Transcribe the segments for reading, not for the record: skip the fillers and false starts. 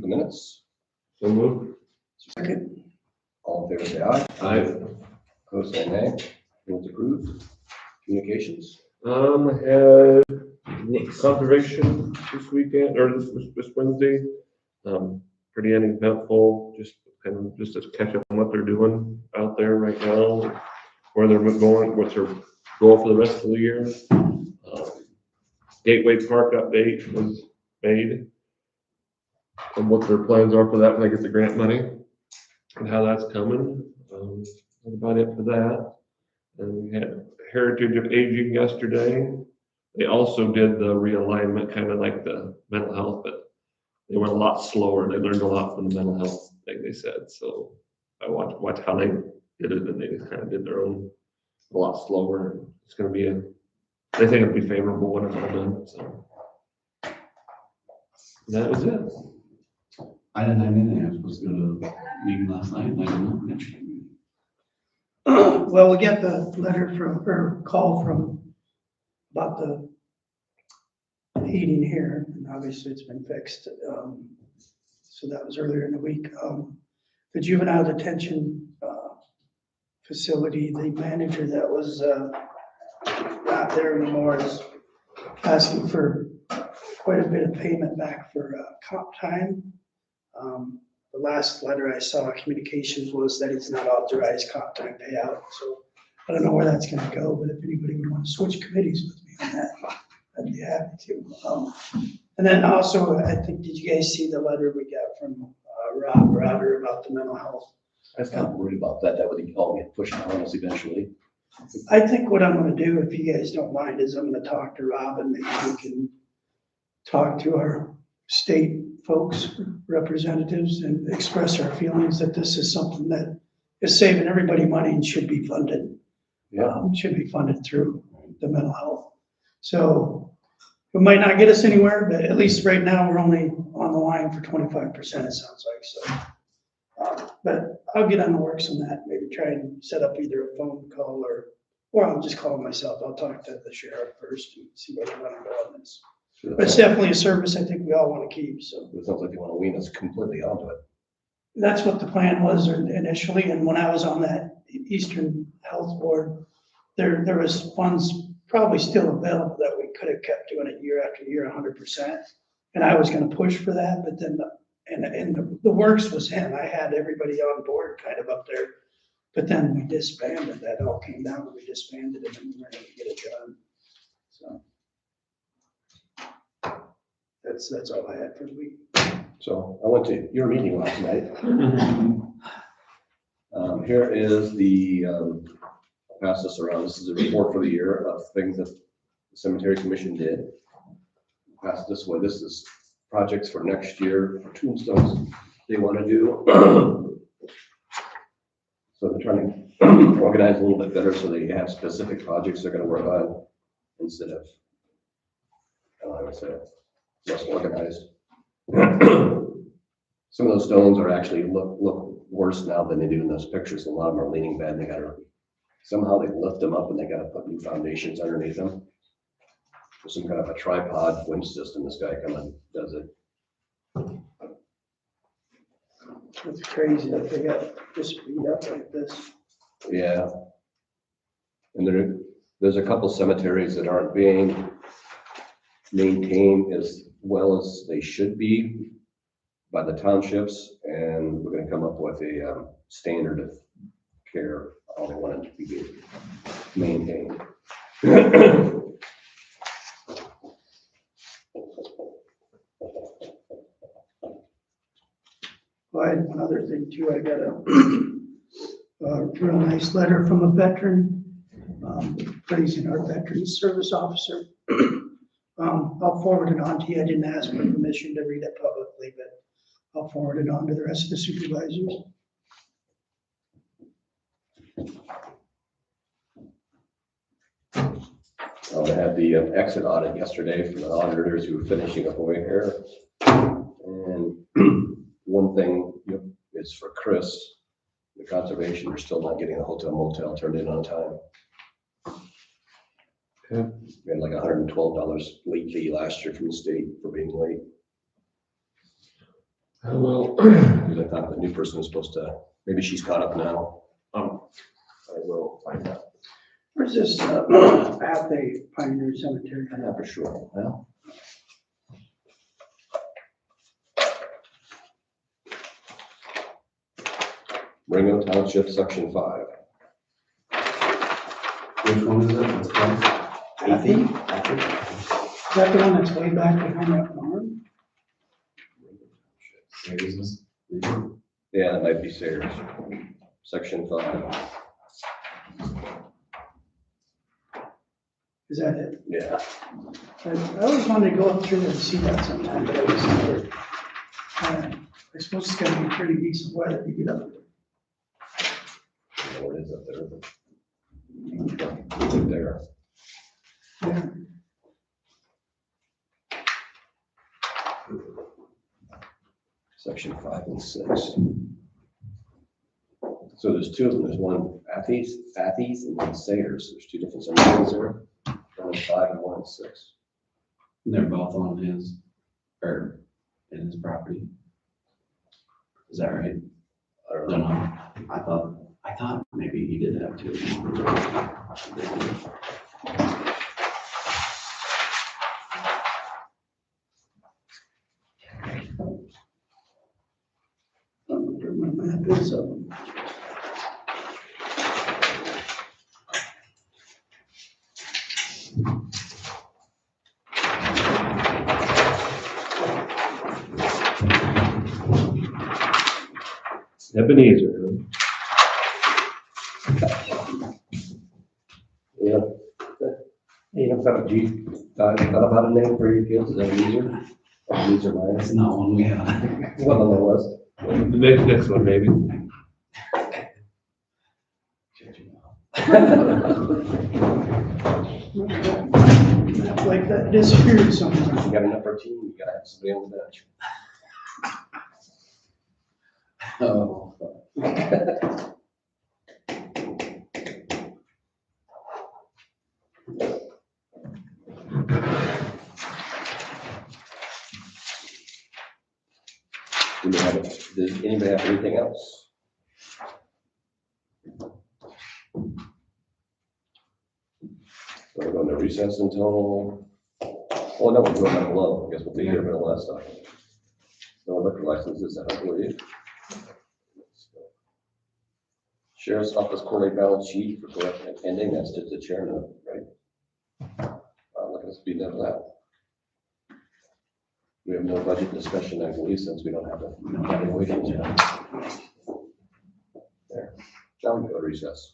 the minutes? So moved. Second. All in favor, say aye. Aye. Opposed, say nay. Minutes approved. Communications? Had conservation this weekend, or this Wednesday. Pretty uneventful, just to catch up on what they're doing out there right now, where they're going, what's their goal for the rest of the year. Gateway Park update was made, and what their plans are for that when they get the grant money, and how that's coming. That's about it for that. And we had Heritage of Aging yesterday. They also did the realignment, kind of like the mental health, but they went a lot slower. They learned a lot from the mental health thing, they said. So I watched how they did it, and they just kind of did their own a lot slower. It's going to be they think it'll be favorable when it's all done. So that was it. I didn't have anything. I was supposed to go to the meeting last night, and I didn't mention it. Well, we get the letter from, or call from, about the heating here, and obviously it's been fixed. So that was earlier in the week. The juvenile detention facility, the manager that was not there anymore is asking for quite a bit of payment back for comp time. The last letter I saw, communications, was that it's not authorized comp time payout. So I don't know where that's going to go, but if anybody would want to switch committees with me on that, I'd be happy to. And then also, I think, did you guys see the letter we got from Rob Router about the mental health? I was kind of worried about that. That would all get pushed on us eventually. I think what I'm going to do, if you guys don't mind, is I'm going to talk to Rob, and maybe we can talk to our state folks, representatives, and express our feelings that this is something that is saving everybody money and should be funded. Yeah. Should be funded through the mental health. So it might not get us anywhere, but at least right now we're only on the line for 25%, it sounds like. So, but I'll get on the works on that, maybe try and set up either a phone call or I'll just call myself. I'll talk to the sheriff first and see where they want to go on this. Sure. But it's definitely a service I think we all want to keep, so. It sounds like they want to wean us completely onto it. That's what the plan was initially, and when I was on that Eastern Health Board, there was funds probably still available that we could have kept doing it year after year, 100%. And I was gonna push for that, but then, the works was him. I had everybody on board kind of up there. But then we disbanded, that all came down, and we disbanded it, and we weren't able to get it done, so. That's all I had for the week. So I went to your meeting last night. Here is the, I'll pass this around. This is a report for the year of things that the Cemetery Commission did. Pass it this way. This is projects for next year for tombstones they want to do. So they're trying to organize a little bit better so they have specific projects they're going to work on instead of, I would say, less organized. Some of those stones are actually look worse now than they do in those pictures. A lot of them are leaning bad. They gotta somehow they lift them up and they gotta put new foundations underneath them. With some kind of a tripod winch system. This guy comes and does it. It's crazy that they got this beat up like this. Yeah. And there's a couple cemeteries that aren't being maintained as well as they should be by the townships, and we're going to come up with a standard of care, how they want it to be maintained. Well, I had one other thing too. I got a real nice letter from a veteran, praising our veteran service officer. I'll forward it on to you. I didn't ask for permission to read it publicly, but I'll forward it on to the rest of the supervisors. I had the exit audit yesterday from the auditors who were finishing up over here. And one thing is for Chris, the conservation, are still not getting a hotel motel turned in on time. Okay. We had like $112 late fee last year from the state for being late. Well, Because I thought the new person was supposed to, maybe she's caught up now. I will find out. Where's this, at the Pioneer Cemetery? I'm not for sure. Well. Ringo Township, section 5. Which one is it? What's called? Athy? Is that the one that's way back behind that farm? Sayers. Yeah, that might be Sayers. Section 5. Is that it? Yeah. I always wanted to go up through there and see that sometime, but I was never, I suppose it's gonna be pretty decent weather to get up there. I don't know what it is up there, but it's there. Yeah. Section 5 and 6. So there's two of them. There's one Athy's and one Sayers. There's two different cemeteries there. One in 5 and one in 6. And they're both on his, or in his property. Is that right? I don't No, know. no. I thought maybe he did have two. I don't know where my map is of them. Ebenezer. Yeah. You haven't thought about a name for your kids? Is that easier? Ebenezer That's Myers. not one we had. What on the list? The next one, maybe. Like that disappeared somewhere. You got enough for a team, you gotta have somebody on the bench. Oh. Does anybody have anything else? We're going to recess until, oh no, we're going down below. I guess we'll take care of all that stuff. No liquor licenses, I don't believe. Sheriff's Office quarterly balance sheet for correct ending, that's just the chairman, right? Look at us being done with that. We have no budget discussion, I believe, since we don't have a evaluation yet. There, now we go to recess.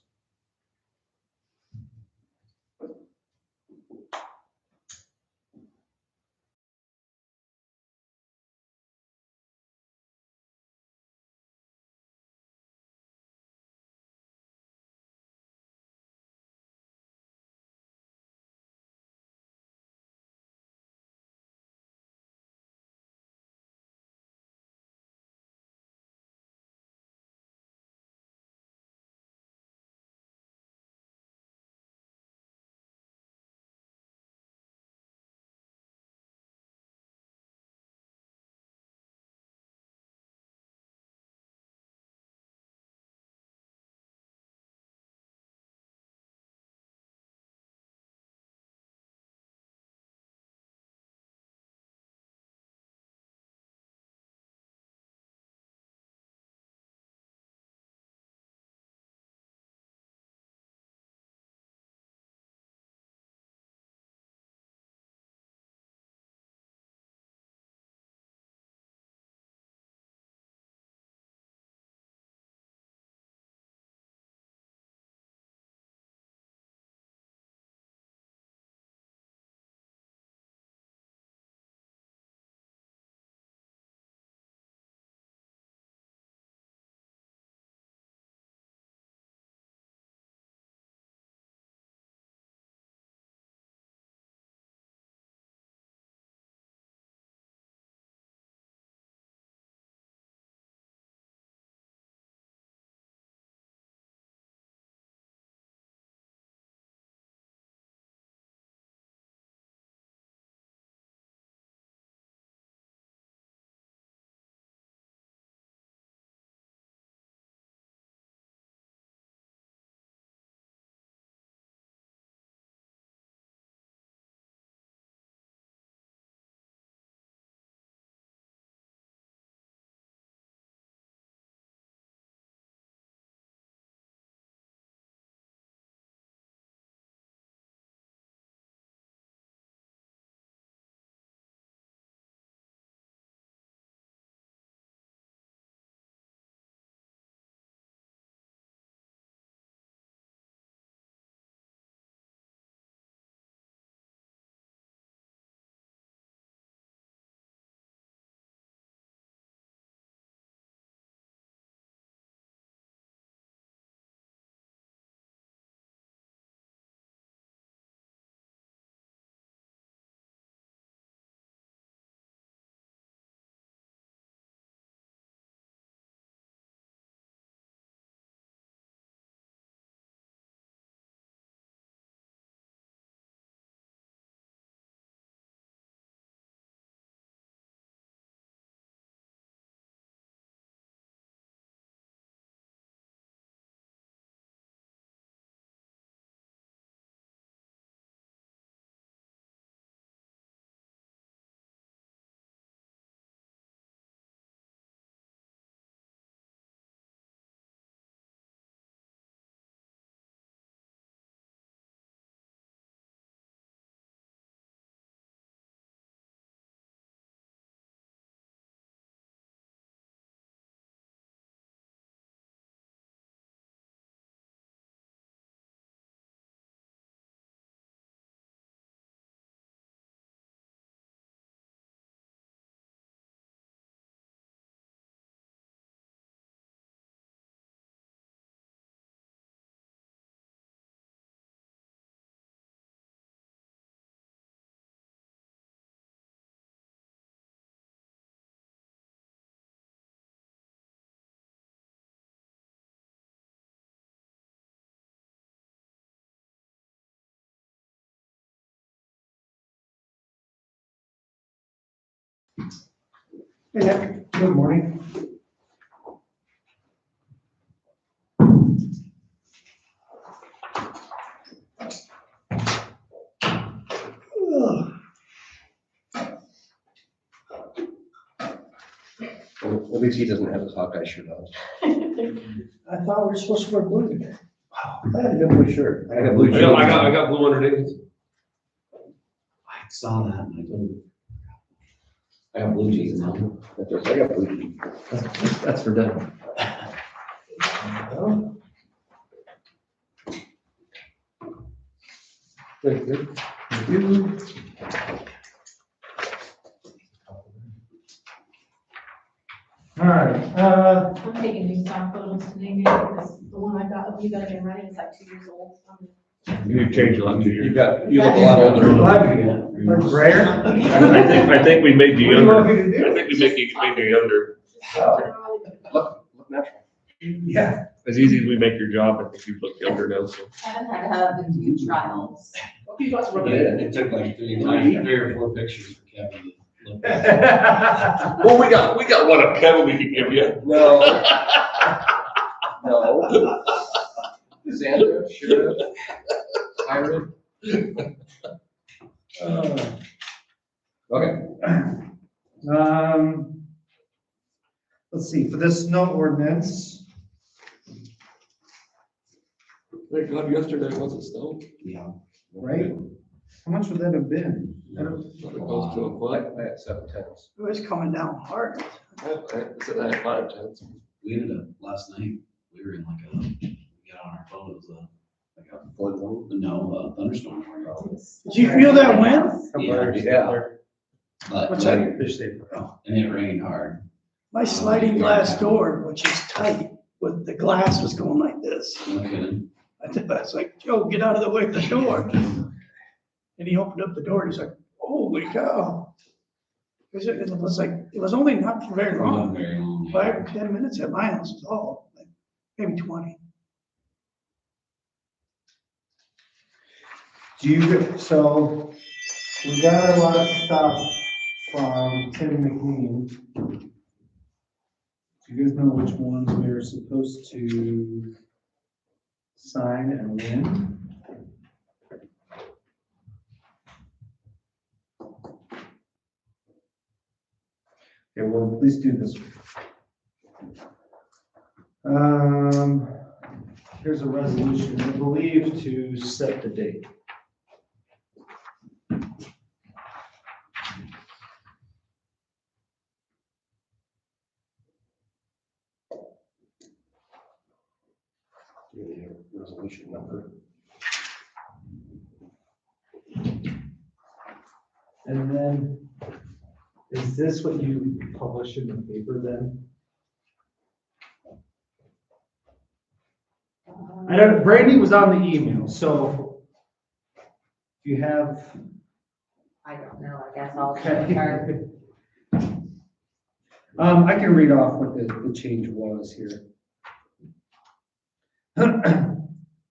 Yeah, Good morning. ugh, At least he doesn't have his Hawkeye shirt on. I thought we were supposed to wear blue today. I had a good blue shirt. I had a blue I shirt. got blue underneath. I saw that and I couldn't. I got blue jeans now. I got blue jeans. That's for them. Thank you. All right, I'm taking new stock photos today, because the one I got of you that I've been running is like 2 years old. You changed a lot to You you. look a lot older. Rare? I think we made you What do you want younger. me to I think we made you younger. Look natural. Yeah. As easy as we make your job, I think you look younger now, so. Haven't had to have a few trials. Yeah, it took like 3 or 4 pictures for Kevin to look at. Well, we got one of Kevin we can give you. No. No. Sandra, Sheriff, Hiram. Okay. Let's see, for this snow ordinance, Thank God yesterday wasn't snow. Yeah. right? How much would that have been? It goes to a foot. I had 7 tenths. It was coming down hard. I had 5 tenths. We ended up last night, we were in like we got on our phone, it was like a thunderstorm. Did you feel that wind? Yeah. But, What's that? and it rained hard. My sliding glass door, which is tight, with the glass was going like this. No kidding. I was like, Joe, get out of the way of the door. And he opened up the door and he's like, holy cow. It was like, it was only not for very long, Not very long. 5 or 10 minutes at my house is all, like, maybe 20. So we got a lot of stuff from Tim McLean. Do you guys know which ones we're supposed to sign and when? Okay, well, please do this. Here's a resolution, I believe, to set the date. Resolution number. And then, is this what you publish in the paper then? I don't, Brandy was on the email, so if you have. I don't know, I guess I'll. I can read off what the change was here.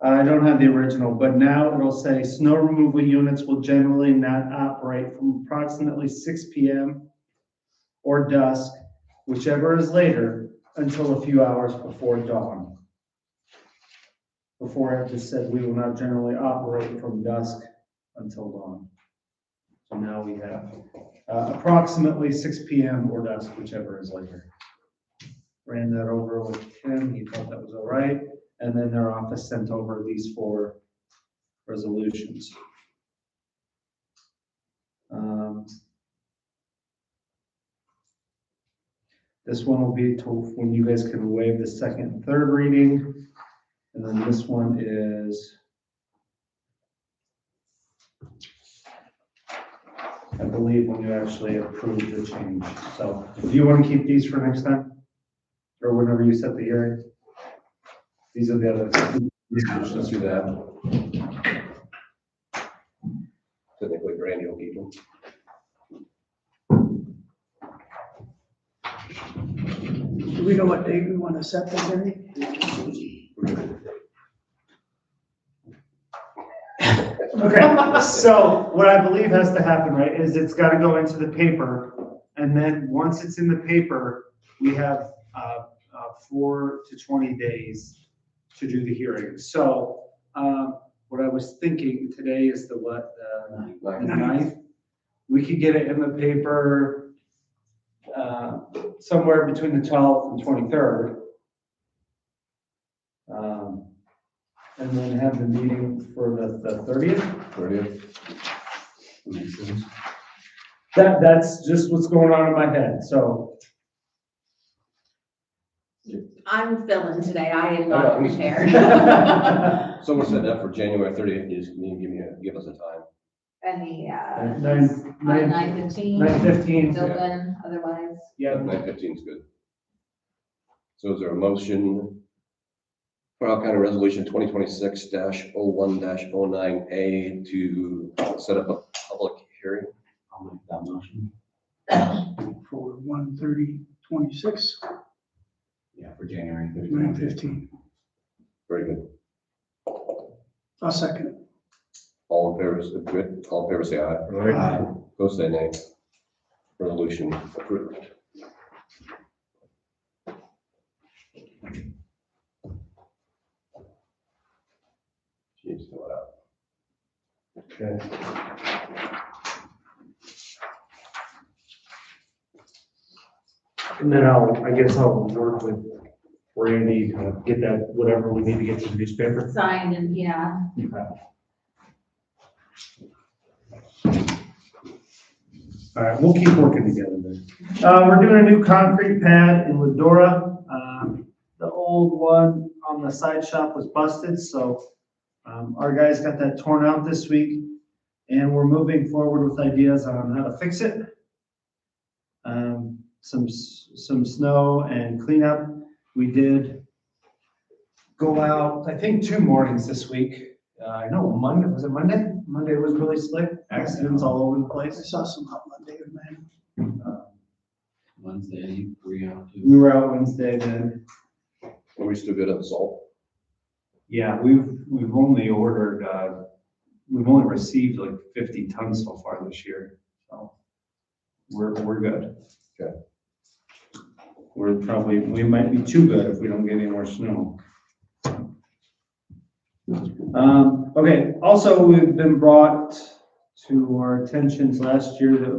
I don't have the original, but now it'll say snow removal units will generally not operate from approximately 6 p.m. or dusk, whichever is later, until a few hours before dawn. Before it just said we will not generally operate from dusk until dawn. So now we have approximately 6 p.m. or dusk, whichever is later. Ran that over with Kim, he thought that was all right. And then their office sent over these 4 resolutions. This one will be till when you guys can waive the second and third reading. And then this one is, I believe, when you actually approve the change. So do you want to keep these for next time? Or whenever you set the hearing? These are the other. Let's do that. Typically, Brandy will keep them. Do we know what date we want to set the hearing? Okay, so what I believe has to happen, right, is it's gotta go into the paper, And then once it's in the paper, we have 4 to 20 days to do the hearing. So what I was thinking, today is the what, the 9th? We could get it in the paper somewhere between the 12th and 23rd. And then have the meeting for the 30th. 30th. Makes sense. That's just what's going on in my head, so. I'm filling today, I am not prepared. So we're setting up for January 30th, you just give us a time. And the, 9:15. 9:15, till then, otherwise. Yeah, 9:15 is good. So is there a motion for Isle County Resolution 2026-01-09A to set up a public hearing? I'll make that motion. For 1/30/26, Yeah, for January 9:15. Very good. I'll second it. All in favor, good. All in favor, say aye. Right? Opposed, say nay. Resolution approved. Jeez, fill it out. Okay. And then I guess I'll work with Randy to get that, whatever we need to get to the newspaper. Signed and, yeah, all right, we'll keep working together then. We're doing a new concrete pad in Ladora. The old one on the side shop was busted, so our guys got that torn out this week, and we're moving forward with ideas on how to fix it. Some snow and cleanup. We did go out, I think 2 mornings this week. I know Monday, was it Monday? Monday was really slick, accidents all over the I place. saw some out Monday, man. Wednesday, we out to. We were out Wednesday then. Are we still good at the salt? Yeah, we've only ordered, we've only received like 50 tons so far this year, so we're good. Okay. We might be too good if we don't get any more snow. Okay, also, we've been brought to our attentions last year that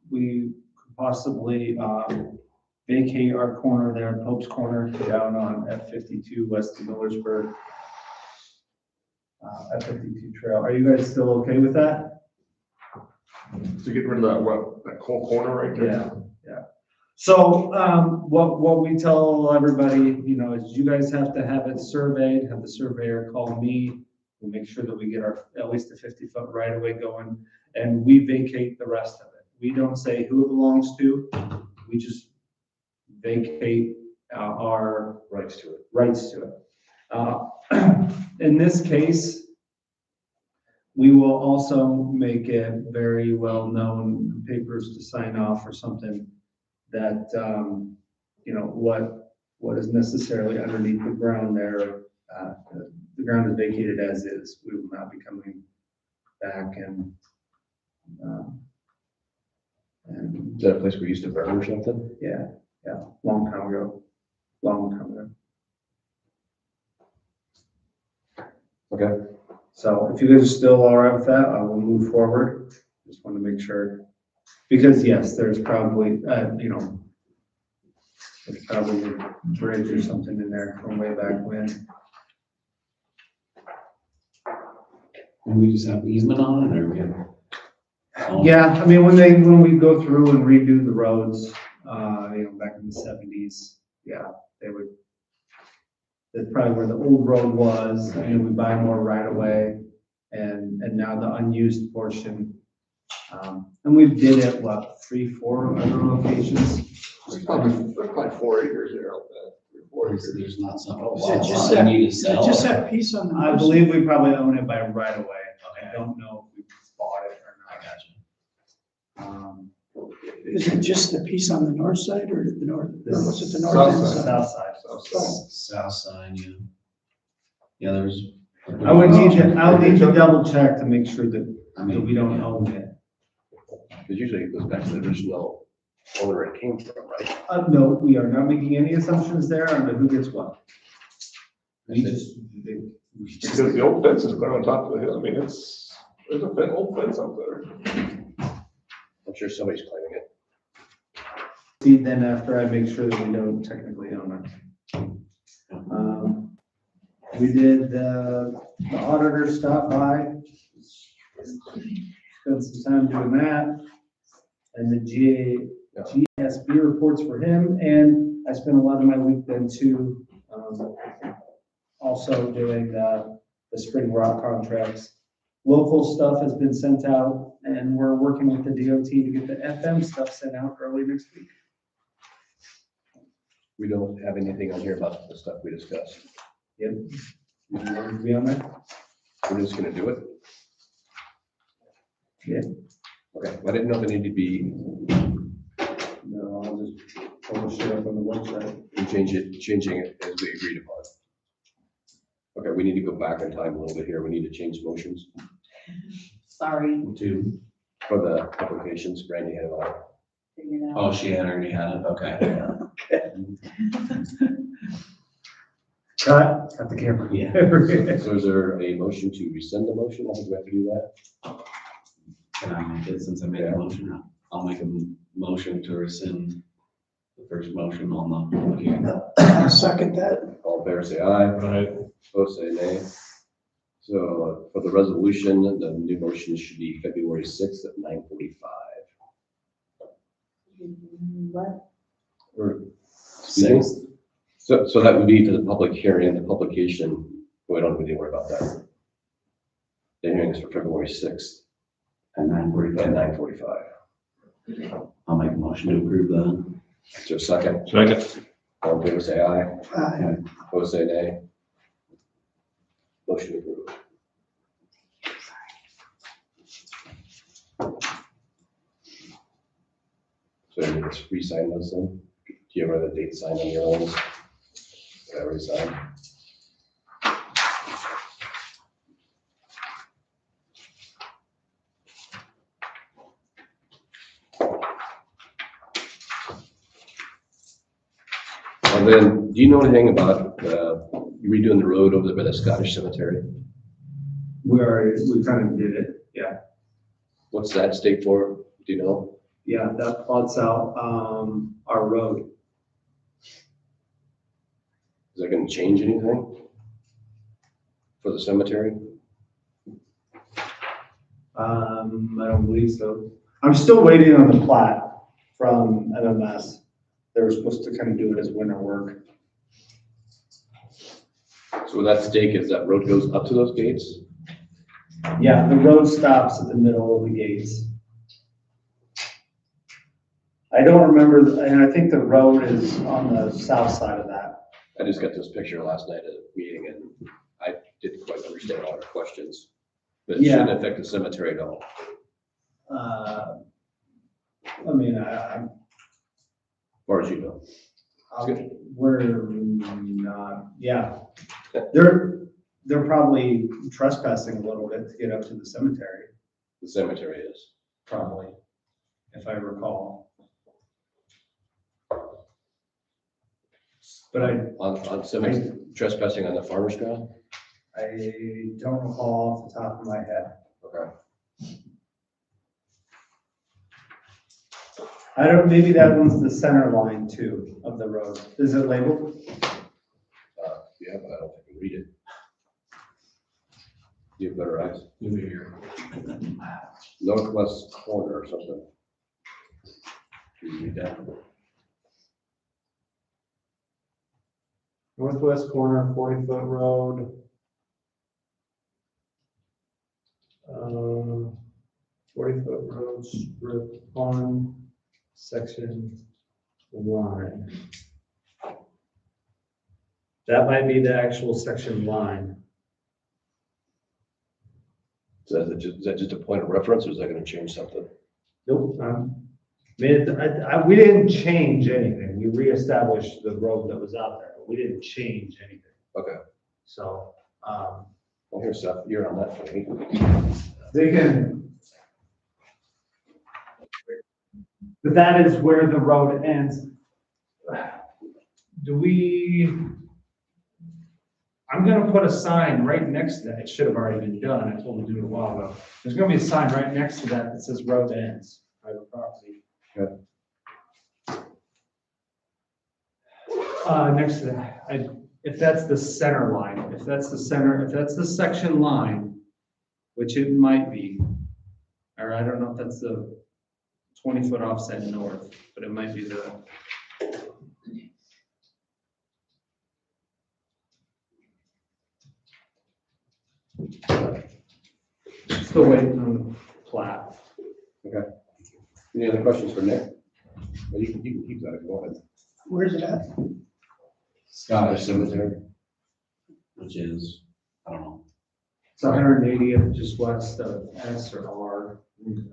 we could possibly vacate our corner there, Pope's Corner, down on F52 west of Millersburg. F52 trail. Are you guys still okay with that? To get rid of that whole corner right there? Yeah. So, what we tell everybody, is you guys have to have it surveyed, have the surveyor call me. We'll make sure that we get at least a 50-foot right of way going, and we vacate the rest of it. We don't say who it belongs to, we just vacate our Rights to it. rights to it. In this case, we will also make it very well known, papers to sign off or something, that, what is necessarily underneath the ground there, the ground is vacated as is. We will not be coming back and Is that a place we used to burn or something? yeah, long time ago. Okay. So if you guys are still all right with that, I will move forward. Just want to make sure, because yes, there's probably, there's probably a bridge or something in there from way back when. And we just have easement on it, or we have? Yeah, I mean, when we go through and redo the roads, back in the 70s, yeah, that's probably where the old road was, and we buy more right away, and now the unused portion. And we did it, 3, 4 other locations? There's probably 4 acres there out there. 4 acres. There's not something. Is it just I that- need to Is it sell. just that piece on the? I north believe we probably own it by right away. I don't know if we bought it or I not. got you. Is it just the piece on the north side or the north, or was it the north South end side. side? South side. South side, yeah. Yeah, there's. I'll need to double check to make sure that I mean, we don't own it. Because usually it goes back to the original owner it came from, right? No, we are not making any assumptions there on who gets what. We just. Because the old fence is right on top of the hill. I mean, there's a old fence up there. I'm sure somebody's claiming it. See, then after I make sure that we don't technically own it. We did, the auditor stopped by. Spent some time doing that. And the GSB reports for him, and I spent a lot of my week then too, also doing, the spring rock contracts. Local stuff has been sent out, and we're working with the DOT to get the FM stuff sent out early next week. We don't have anything on here about the stuff we discussed. Yep. You want to be on there? We're just gonna do it. Yeah. Okay, I didn't know if it needed to be, No, I'll just publish it up on the website. changing it as we agreed upon. Okay, we need to go back in time a little bit here. We need to change motions Sorry. Two. for the applications. Brandy had about. Figured out. Oh, she had already had it, okay. Cut the camera. Yeah. So is there a motion to rescind the motion? I think we have to do that. Can I make it since I made a motion? I'll make a motion to rescind the first motion on the public hearing. I second that. All in favor, say aye. Right. Opposed, say nay. So for the resolution, the new motion should be February 6th at 9:45. What? Or, excuse me? Sixth. So that would be to the public hearing, the publication, we don't need to worry about that. The hearing is for February 6th At at 9:45. 9:45. I'll make a motion to approve that. Is there a second? Second. All in favor, say aye. Aye. Opposed, say nay. Motion approved. So you need to re-sign those then? Do you have a date signed on your ones? I already signed. And then, do you know anything about redoing the road over there by the Scottish Cemetery? We kind of did it, yeah. What's that stake for? Do you know? Yeah, that plots out, our road. Is that gonna change anything for the cemetery? I don't believe so. I'm still waiting on the plat from MMS. They were supposed to kind of do it as winter work. So that stake is that road goes up to those gates? Yeah, the road stops at the middle of the gates. I don't remember, and I think the road is on the south side of that. I just got this picture last night at a meeting and I didn't quite understand all the questions. But it shouldn't affect the cemetery at all. I mean, I'm As far as you know. we're not, yeah. They're probably trespassing a little bit to get up to the cemetery, The cemetery is. probably, if I recall. But On cemetery, trespassing on the farmer's ground? I don't recall off the top of my head. Okay. Maybe that one's the center line too of the road. Is it labeled? Yeah, but I don't think I can read it. You have better eyes. Over here. Northwest corner or something. Can you read that? Northwest corner, 40-foot road. 40-foot road, strip on section line. That might be the actual section line. Is that just a point of reference or is that gonna change something? Nope. We didn't change anything. We reestablished the road that was out there. We didn't change anything. Okay. So, Well, here's Seth, you're on that for me. They can. But that is where the road ends. I'm gonna put a sign right next to that. It should have already been done. I told him to do it a while ago. There's gonna be a sign right next to that that says road ends, private property. Good. Next to that, if that's the center line, if that's the section line, which it might be, or I don't know if that's the 20-foot offset north, but it might be the. Still waiting on the plat. Any other questions for Nick? Well, you can keep that if you want. Where's it at? Scottish Cemetery. which is, I don't know. It's 180th, just west of S or R. Is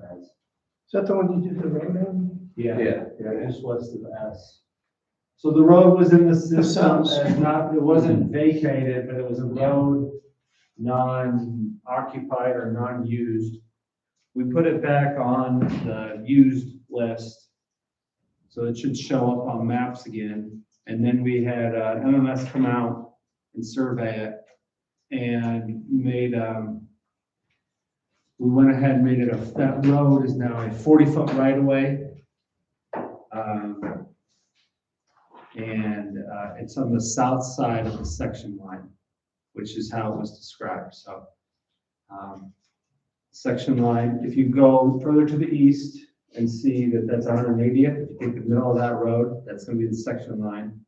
that the one you did the road on? Yeah, just west of S. So the road was in the system, sounds- and it wasn't vacated, but it was a road non-occupied or non-used. We put it back on the used list, so it should show up on maps again. And then we had MMS come out and survey it, and we went ahead and made it that road is now a 40-foot right-of-way. And it's on the south side of the section line, which is how it was described, so. Section line, if you go further to the east and see that that's 180th, if you take the middle of that road, that's gonna be the section line.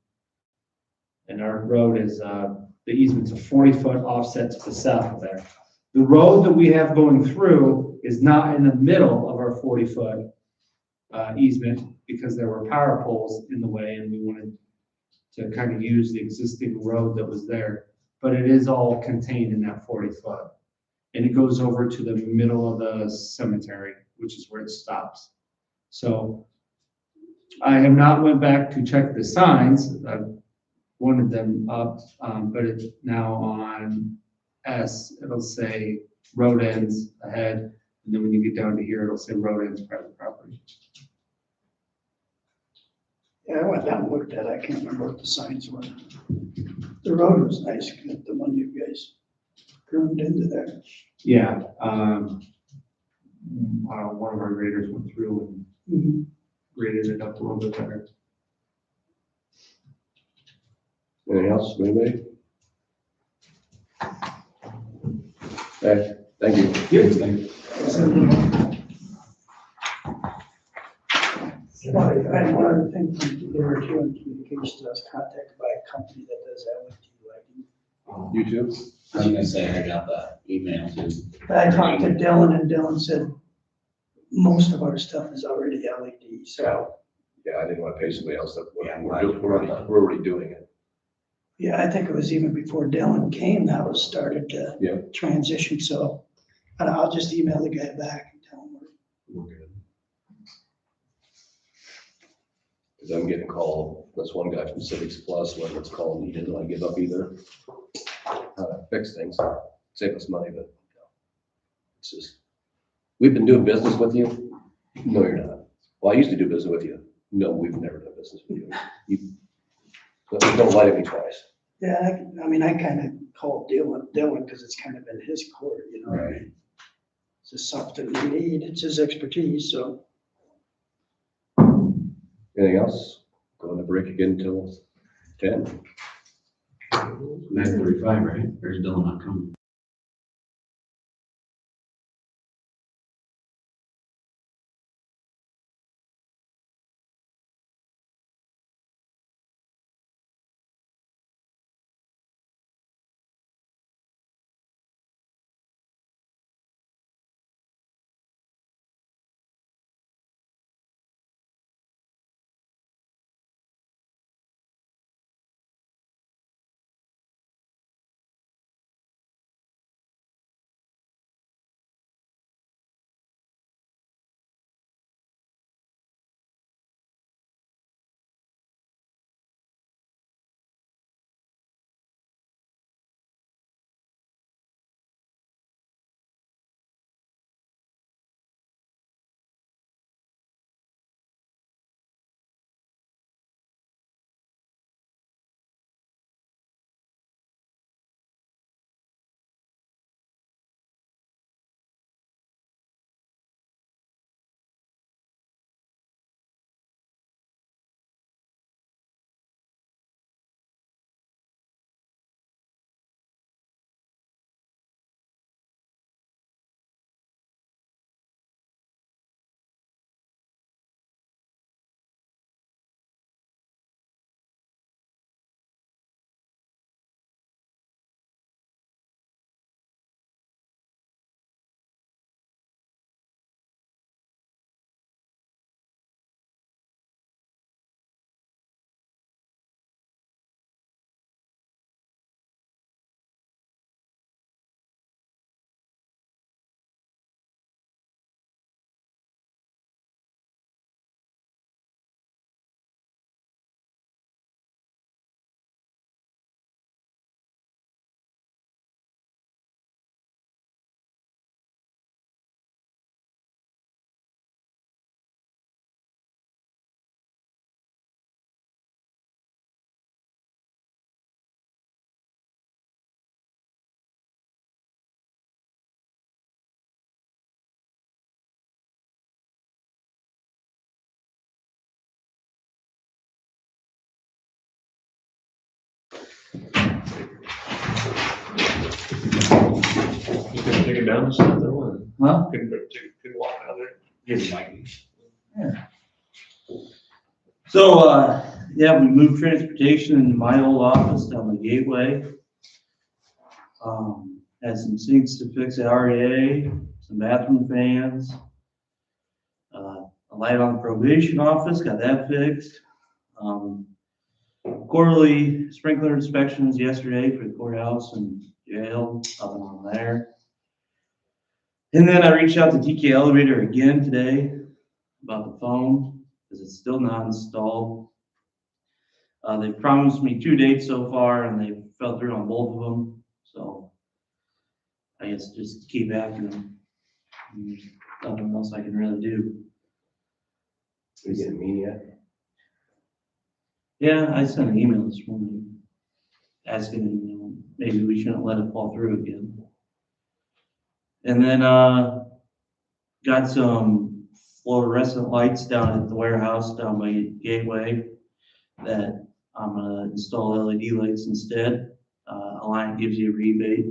And our road is, the easement's a 40-foot offset to the south of there. The road that we have going through is not in the middle of our 40-foot easement because there were power poles in the way and we wanted to kind of use the existing road that was there. But it is all contained in that 40-foot. And it goes over to the middle of the cemetery, which is where it stops. So I have not went back to check the signs. I've wanted them up, but it's now on S. It'll say road ends ahead. And then when you get down to here, it'll say road ends private property. Yeah, I went down and looked at it. I can't remember what the signs were. The road was nice, the one you guys groomed into there. Yeah, one of our graders went through and graded it up a little bit better. Anything else, anybody? Okay, thank you. I had one other thing, there were two in communications, I was contacted by a company that does LED lighting. YouTube? I was gonna say, I got that email too. But I talked to Dylan and Dylan said, most of our stuff is already LED, so. Yeah, I didn't want to pay somebody else that, Yeah, we're already doing it. Yeah, I think it was even before Dylan came, that was started to Yeah. transition, so. And I'll just email the guy back and tell him. We're good. Cause I'm getting a call, this one guy from Civics Plus, when it's calling, he didn't want to give up either. Fix things, save us money, but it's just, we've been doing business with you. No, you're not. Well, I used to do business with you. No, we've never done business with you. You don't lie to me twice. Yeah, I mean, I kind of called Dylan because it's kind of in his court, you know. Right. It's just something we need, it's his expertise, so. Anything else? Going to break again till 10. 9:45, right? There's Dylan not coming. You couldn't take it down to something or what? Huh? Couldn't walk down there. Yes, Mikey. Yeah. So, yeah, we moved transportation into my old office down the gateway. Had some sinks to fix at REA, some bathroom fans. A light on the probation office, got that fixed. Quarterly sprinkler inspections yesterday for the courthouse and jail, nothing on there. And then I reached out to TK Elevator again today about the phone, because it's still not installed. They promised me 2 dates so far, and they fell through on both of them, so I guess just keep after them. There's nothing else I can really do. We get a mean yet? Yeah, I sent an email this morning asking, maybe we shouldn't let it fall through again. And then, got some fluorescent lights down at the warehouse down by Gateway that I'm gonna install LED lights instead. Alliant gives you a rebate.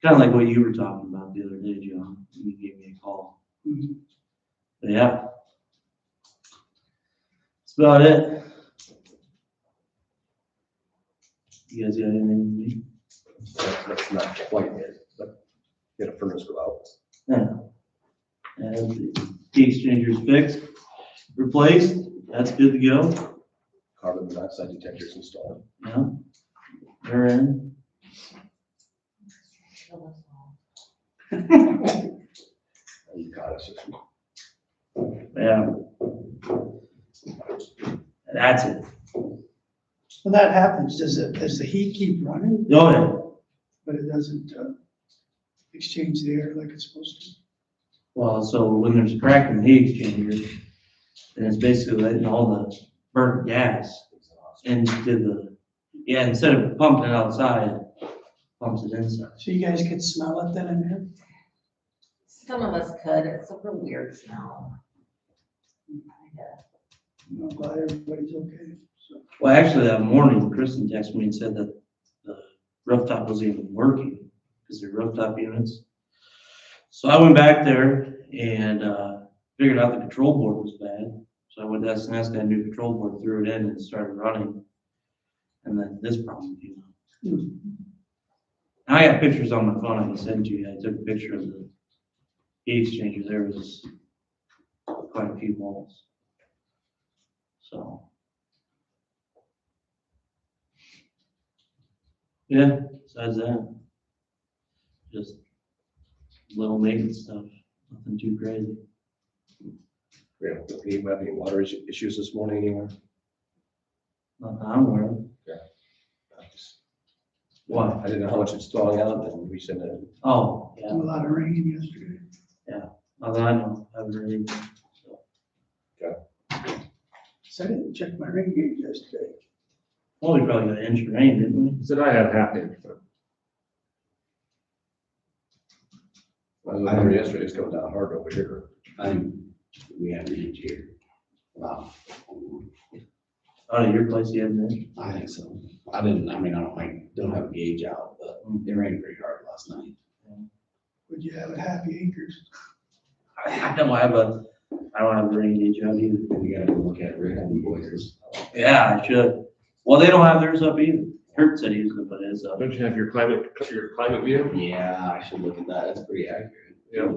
Kind of like what you were talking about the other day, John. You gave me a call. But yeah. That's about it. You guys got anything for me? That's not quite it, but get a furnace go out. Yeah. And the heat exchangers fixed, replaced, that's good to go. Carbon monoxide detectors installed. Yeah. They're in. You caught us. Yeah. That's it. When that happens, does the heat keep running, Oh, yeah. but it doesn't, exchange the air like it's supposed to? Well, so when there's a crack in the heat exchanger, then it's basically letting all the burnt gas into the, yeah, instead of pumping it outside, pumps it inside. So you guys could smell it then in here? Some of us could, it's a real weird smell. I'm glad everybody's okay, so. Well, actually, that morning, Kristen texted me and said that the rooftop wasn't even working because they're rooftop units. So I went back there and figured out the control board was bad. So I went to SNS, got a new control board, threw it in and started running. And then this problem came up. I got pictures on my phone I can send to you. I took a picture of the heat exchanger. There was quite a few volts. So. Yeah, besides that, just little maintenance stuff, nothing too crazy. We have any water issues this morning anywhere? Not that I'm aware of. Why? I didn't know how much it's throwing out, and we sent it. Oh, A yeah, lot of rain yesterday. not that I know, I haven't really. So I didn't check my rain gauge yesterday. Well, we probably got an inch of rain, didn't we? Said I had half inch, but I was over yesterday, it's coming down hard over here. We have an inch here. Wow. Out of your place, you have an inch? I think so. I don't have a gauge out, but it rained pretty hard last night. Would you have a happy acres? I don't have a rain gauge out either. We gotta go look at Rick and Boyers. Yeah, I should. Well, they don't have theirs up either. Kurt said he was gonna put his up. don't you have your climate view? Yeah, I should look at that. That's pretty accurate. Yeah.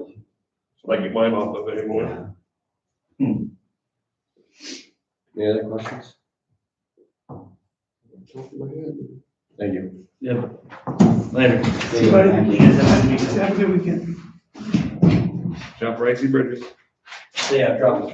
So I get mine off of it anymore. Yeah. Any other questions? Thank you. Yep. Later. Everybody, You guys have a good weekend. have a good weekend. Jump Ricey Bridges. Yeah, trouble.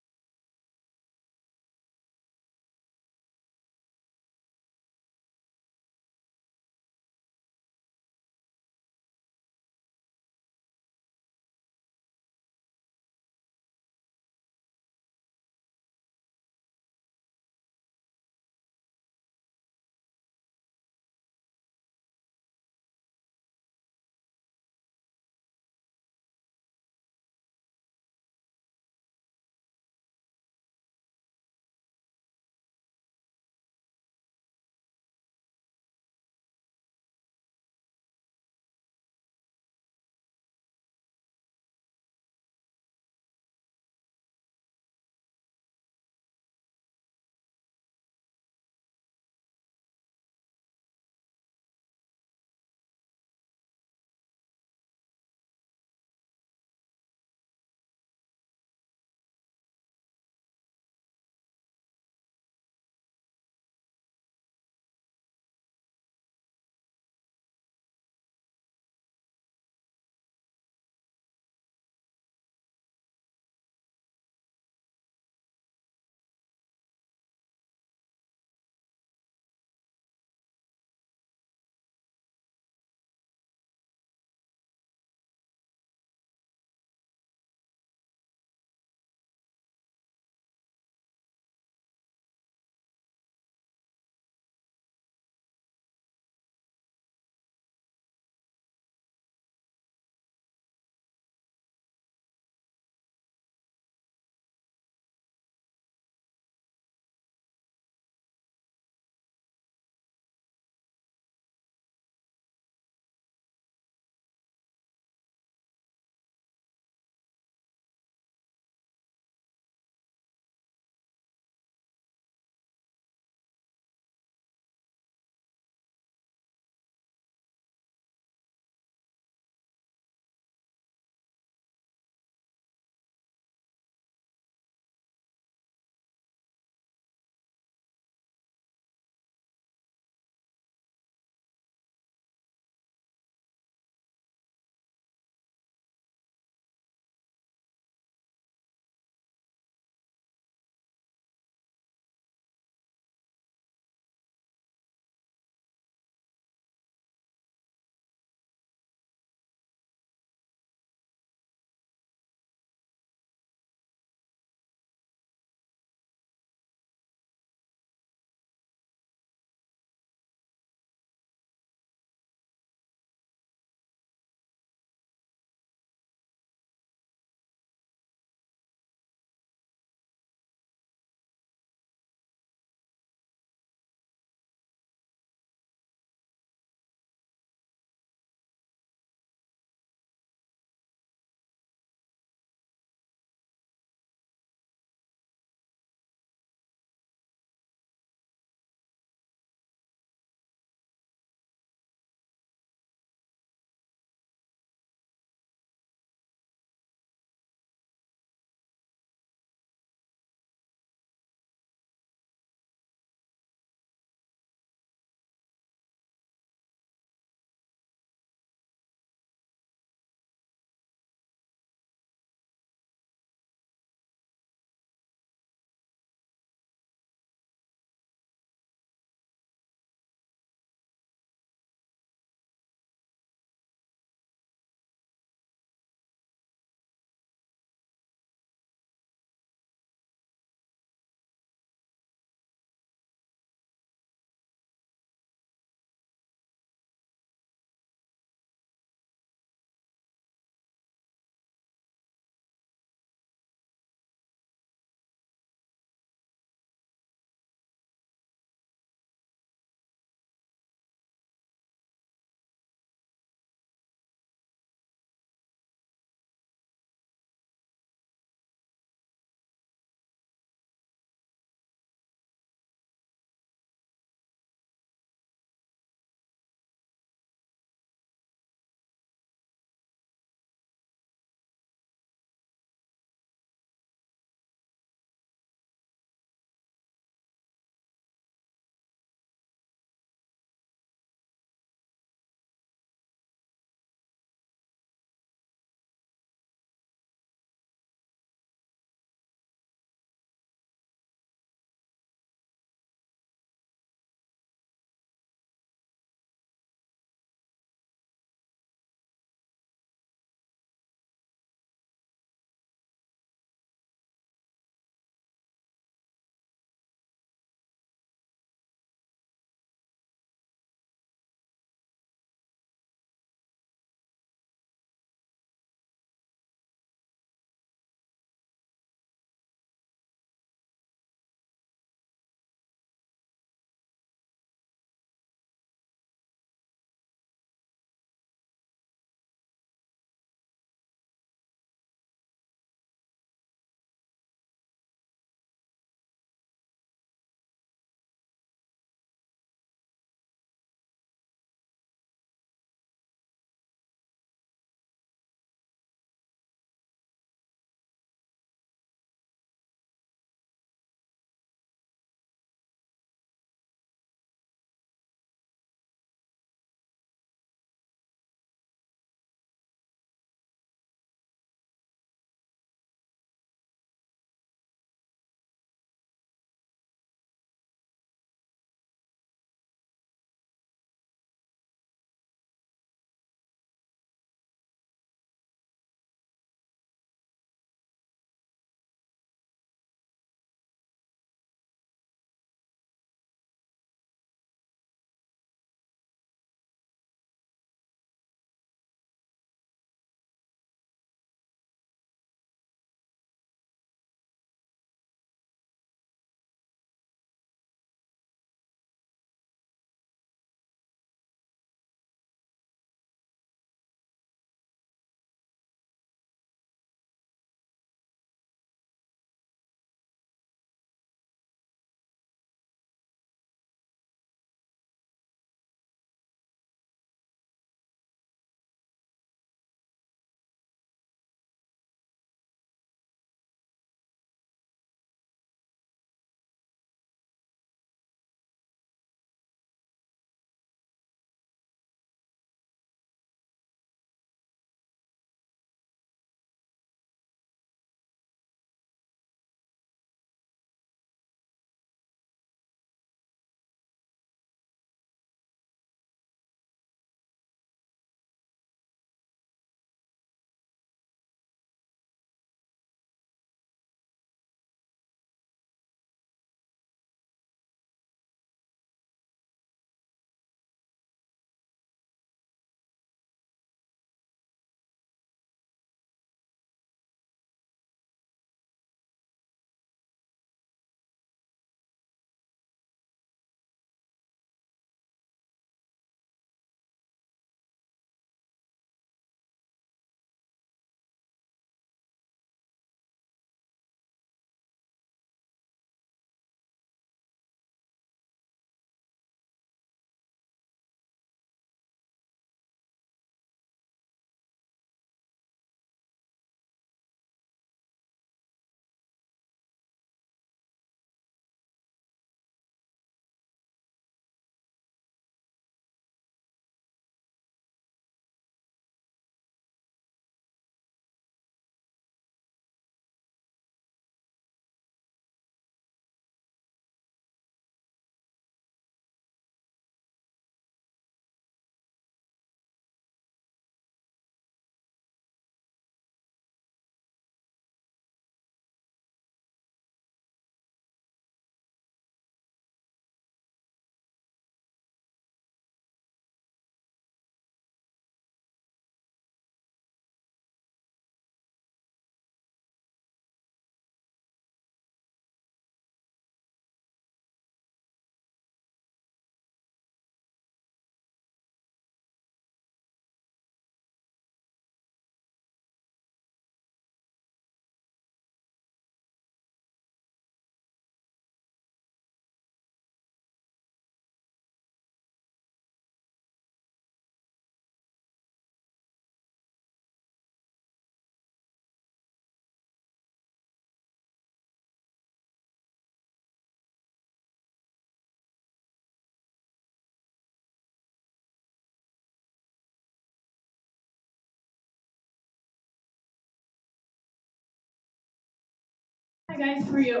Hi guys, how are you?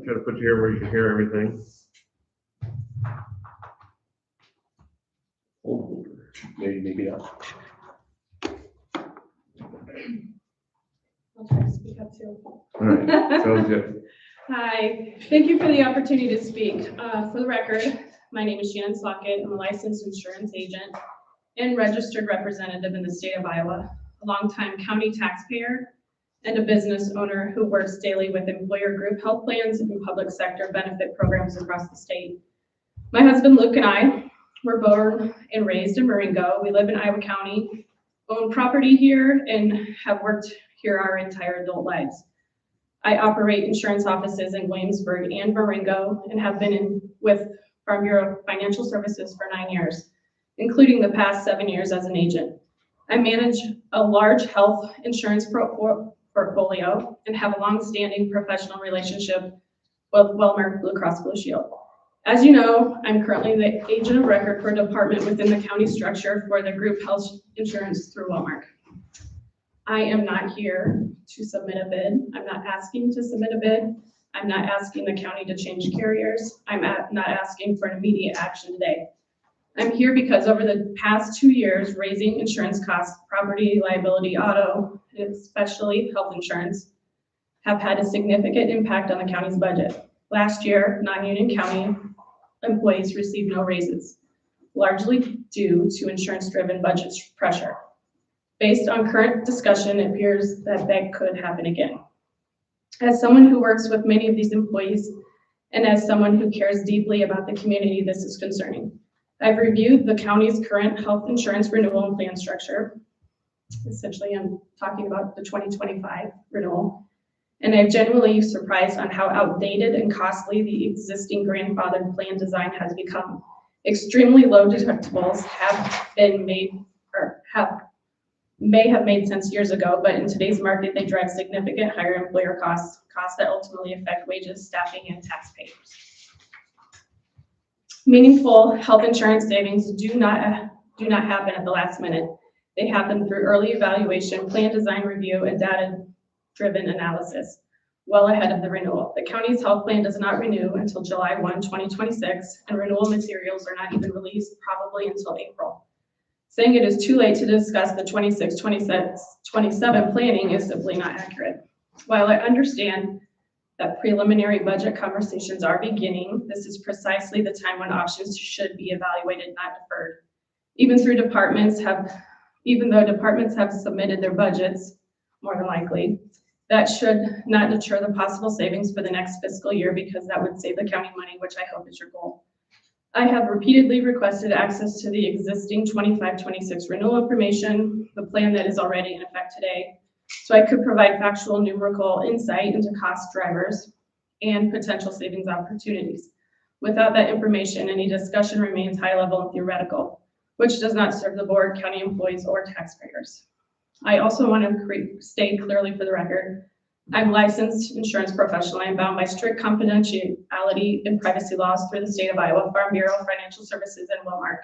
Try to put you here where you can hear everything. Oh, Maybe not. I'll try to speak up too. all right, sounds good. Hi, thank you for the opportunity to speak. For the record, my name is Shannon Slockett. I'm a licensed insurance agent and registered representative in the state of Iowa, a longtime county taxpayer, and a business owner who works daily with employer group health plans and public sector benefit programs across the state. My husband Luke and I were born and raised in Marengo. We live in Iowa County, own property here, and have worked here our entire adult lives. I operate insurance offices in Williamsburg and Marengo and have been with Farm Bureau Financial Services for 9 years, including the past 7 years as an agent. I manage a large health insurance portfolio and have a long-standing professional relationship with Wellmark Blue Cross Blue Shield. As you know, I'm currently the agent of record for a department within the county structure for the group health insurance through Wellmark. I am not here to submit a bid. I'm not asking to submit a bid. I'm not asking the county to change carriers. I'm not asking for an immediate action today. I'm here because over the past 2 years, raising insurance costs, property, liability, auto, and especially health insurance, have had a significant impact on the county's budget. Last year, non-union county employees received no raises, largely due to insurance-driven budget pressure. Based on current discussion, it appears that that could happen again. As someone who works with many of these employees, and as someone who cares deeply about the community, this is concerning. I've reviewed the county's current health insurance renewal and plan structure. Essentially, I'm talking about the 2025 renewal. And I'm genuinely surprised on how outdated and costly the existing grandfathered plan design has become. Extremely low deductibles have been made, or may have made sense years ago, but in today's market, they drive significant higher employer costs that ultimately affect wages, staffing, and taxpayers. Meaningful health insurance savings do not happen at the last minute. They happen through early evaluation, plan design review, and data-driven analysis, well ahead of the renewal. The county's health plan does not renew until July 1, 2026, and renewal materials are not even released probably until April. Saying it is too late to discuss the 26, 26, 27 planning is simply not accurate. While I understand that preliminary budget conversations are beginning, this is precisely the time when options should be evaluated, not deferred. Even though departments have submitted their budgets, more than likely, that should not deter the possible savings for the next fiscal year, because that would save the county money, which I hope is your goal. I have repeatedly requested access to the existing 25-26 renewal information, the plan that is already in effect today, so I could provide factual numerical insight into cost drivers and potential savings opportunities. Without that information, any discussion remains high level and theoretical, which does not serve the board, county employees, or taxpayers. I also want to state clearly for the record, I'm a licensed insurance professional. I am bound by strict confidentiality and privacy laws through the state of Iowa, Farm Bureau, Financial Services, and Wellmark.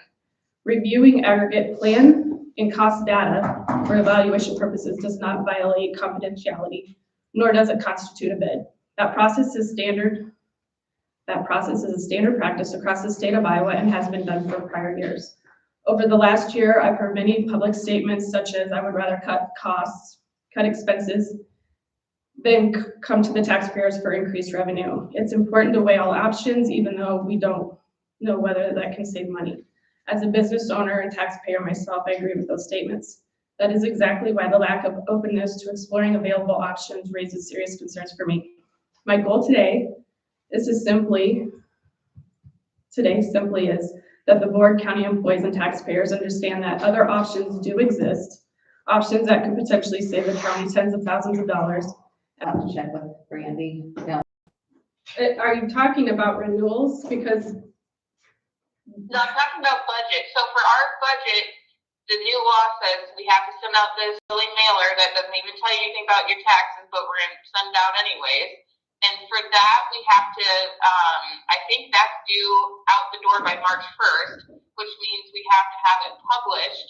Reviewing aggregate plan and cost data for evaluation purposes does not violate confidentiality, nor does it constitute a bid. That process is a standard practice across the state of Iowa and has been done for prior years. Over the last year, I've heard many public statements such as, I would rather cut costs, cut expenses, than come to the taxpayers for increased revenue. It's important to weigh all options, even though we don't know whether that can save money. As a business owner and taxpayer myself, I agree with those statements. That is exactly why the lack of openness to exploring available options raises serious concerns for me. My goal today simply is that the board, county employees, and taxpayers understand that other options do exist, options that could potentially save the county tens of thousands of dollars. I'll have to check with Brandy. Yeah. Are you talking about renewals? Because No, I'm talking about budget. So for our budget, the new law says we have to send out this silly mailer that doesn't even tell you anything about your taxes, but we're going to send it out anyways. And for that, we have to, I think that's due out the door by March 1st, which means we have to have it published,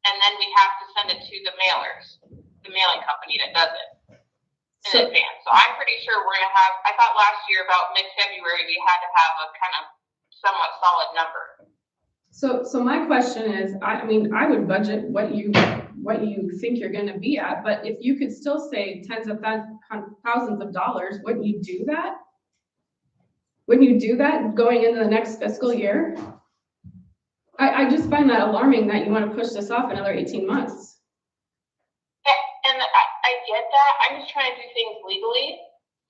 and then we have to send it to the mailers, the mailing company that does it. So- advance. So I'm pretty sure we're gonna have, I thought last year about mid-February, we had to have a kind of somewhat solid number. So my question is, I mean, I would budget what you think you're gonna be at, but if you could still save tens of thousands of dollars, wouldn't you do that? Wouldn't you do that going into the next fiscal year? I just find that alarming that you wanna push this off another 18 months. And I get that, I'm just trying to do things legally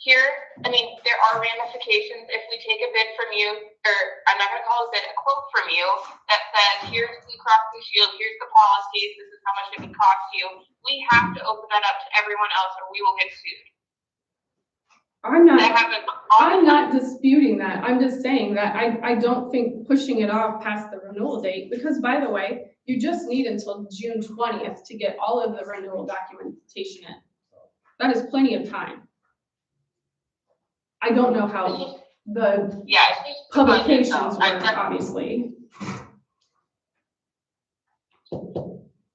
here. I mean, there are ramifications if we take a bid from you, or I'm not gonna call it a bid, a quote from you that says, here's Blue Cross Blue Shield, here's the policies, this is how much it would cost you. We have to open that up to everyone else or we will get sued. That happens all I'm the not time. disputing that. I'm just saying that I don't think pushing it off past the renewal date, because by the way, you just need until June 20th to get all of the renewal documentation in. That is plenty of time. I don't know how the Yeah, it's just the budget, publications though. work, obviously.